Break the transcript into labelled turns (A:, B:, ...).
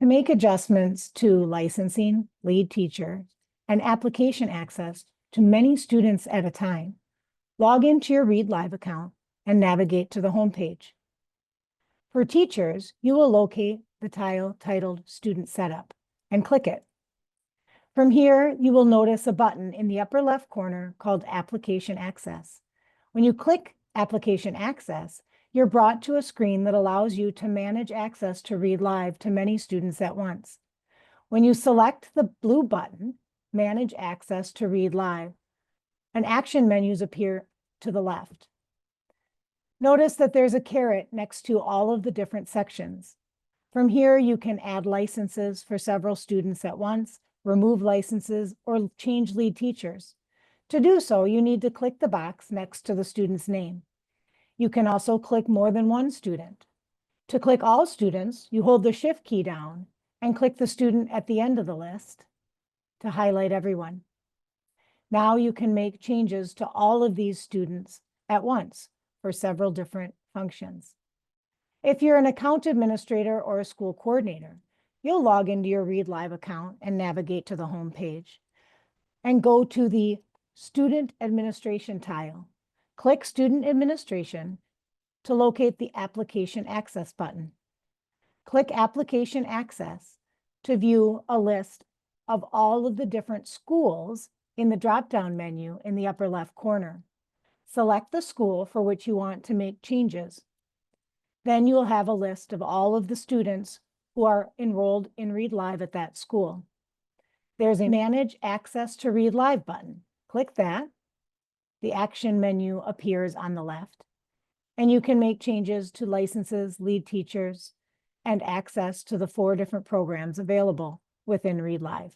A: To make adjustments to licensing, lead teacher, and application access to many students at a time, log into your Read Live account and navigate to the homepage. For teachers, you will locate the tile titled Student Setup and click it. From here, you will notice a button in the upper left corner called Application Access. When you click Application Access, you're brought to a screen that allows you to manage access to Read Live to many students at once. When you select the blue button, Manage Access to Read Live, an action menus appear to the left. Notice that there's a caret next to all of the different sections. From here, you can add licenses for several students at once, remove licenses, or change lead teachers. To do so, you need to click the box next to the student's name. You can also click more than one student. To click all students, you hold the Shift key down and click the student at the end of the list to highlight everyone. Now you can make changes to all of these students at once for several different functions. If you're an account administrator or a school coordinator, you'll log into your Read Live account and navigate to the home page and go to the Student Administration tile. Click Student Administration to locate the Application Access button. Click Application Access to view a list of all of the different schools in the drop-down menu in the upper left corner. Select the school for which you want to make changes. Then you will have a list of all of the students who are enrolled in Read Live at that school. There's a Manage Access to Read Live button. Click that. The action menu appears on the left, and you can make changes to licenses, lead teachers, and access to the 4 different programs available within Read Live.